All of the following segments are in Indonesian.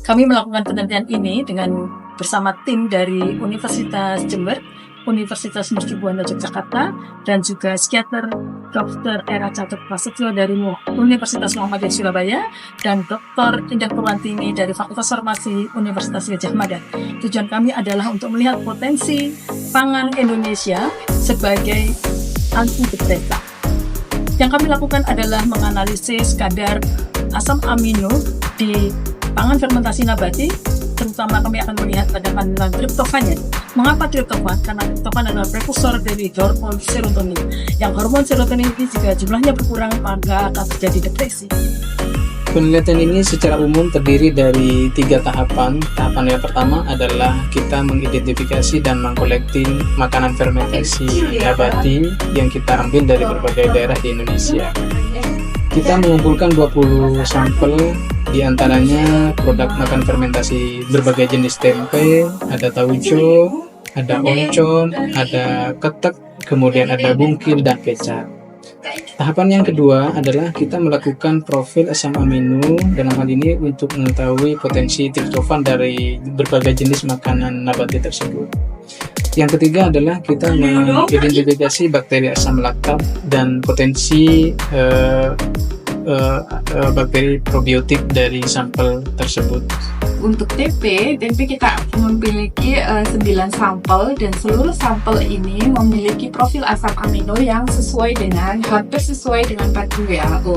Kami melakukan penelitian ini bersama tim dari Universitas Jember, Universitas Mercu Buana Yogyakarta, dan juga psikiater Dr. Era Catur Prasetyo dari Universitas Muhammadiyah Surabaya, dan Dr. Indah Purwantini dari Fakultas Farmasi Universitas Gadjah Mada. Tujuan kami adalah untuk melihat potensi pangan Indonesia sebagai antidepresan. Yang kami lakukan adalah menganalisis kadar asam amino di pangan fermentasi nabati, terutama kami akan melihat pada kandungan triptofannya. Mengapa triptofan? Karena triptofan adalah prekursor dari hormon serotonin. Yang hormon serotonin ini jika jumlahnya berkurang maka akan terjadi depresi. Penelitian ini secara umum terdiri dari 3 tahapan. Tahapan yang pertama adalah kita mengidentifikasi dan mengkolekti makanan fermentasi nabati yang kita ambil dari berbagai daerah di Indonesia. Kita mengumpulkan 20 sampel, diantaranya produk makan fermentasi berbagai jenis tempe, ada tauco, ada oncom, ada ketek, kemudian ada bungkil dan kecap. Tahapan yang kedua adalah kita melakukan profil asam amino, dalam hal ini untuk mengetahui potensi triptofan dari berbagai jenis makanan nabati tersebut. Yang ketiga adalah kita mengidentifikasi bakteri asam laktat dan potensi bakteri probiotik dari sampel tersebut. Untuk tempe kita memiliki 9 sampel, dan seluruh sampel ini memiliki profil asam amino yang hampir sesuai dengan panduan WHO.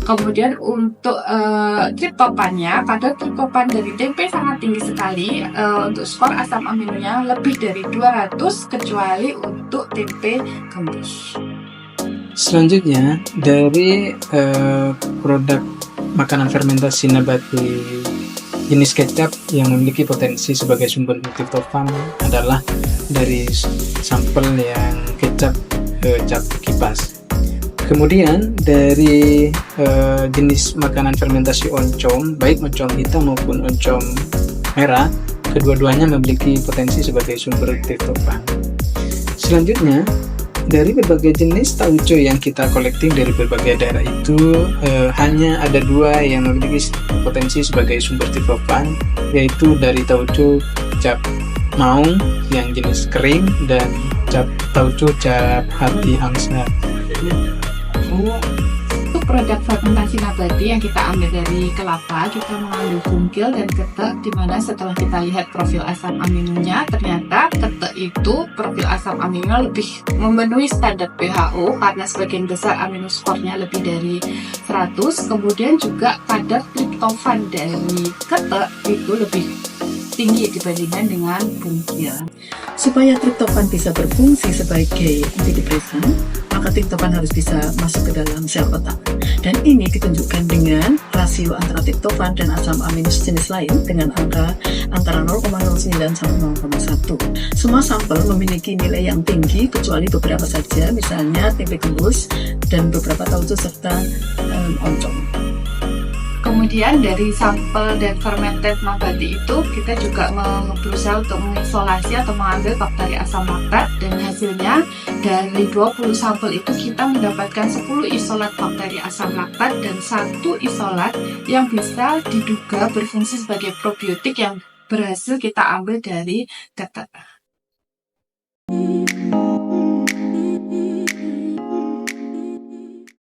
Kemudian untuk triptofannya, kadar triptofan dari tempe sangat tinggi sekali. Untuk skor asam aminonya lebih dari 200, kecuali untuk tempe gembus. Selanjutnya, dari produk makanan fermentasi nabati jenis kecap yang memiliki potensi sebagai sumber triptofan adalah dari sampel yang kecap cap kipas. Kemudian dari jenis makanan fermentasi oncom, baik oncom hitam maupun oncom merah, kedua-duanya memiliki potensi sebagai sumber triptofan. Selanjutnya, dari berbagai jenis tauco yang kita collecting dari berbagai daerah itu, hanya ada 2 yang memiliki potensi sebagai sumber triptofan, yaitu dari tauco cap maung yang jenis kering dan tauco cap hati angsa. Untuk produk fermentasi nabati yang kita ambil dari kelapa, kita mengambil bungkil dan ketek, di mana setelah kita lihat profil asam aminonya, ternyata ketek itu profil asam amino lebih memenuhi standar WHO karena sebagian besar amino skornya lebih dari 100. Kemudian juga kadar triptofan dari ketek itu lebih tinggi dibandingkan dengan bungkil. Supaya triptofan bisa berfungsi sebagai antidepresan, maka triptofan harus bisa masuk ke dalam sel otak. Dan ini ditunjukkan dengan rasio antara triptofan dan asam amino jenis lain dengan angka antara 0,09 sampai 0,1. Semua sampel memiliki nilai yang tinggi kecuali beberapa saja, misalnya tempe gembus dan beberapa tauco serta oncom. Kemudian dari sampel dan fermented nabati itu kita juga berusaha untuk mengisolasi atau mengambil bakteri asam laktat, dan hasilnya dari 20 sampel itu kita mendapatkan 10 isolat bakteri asam laktat dan 1 isolat yang bisa diduga berfungsi sebagai probiotik yang berhasil kita ambil dari ketek.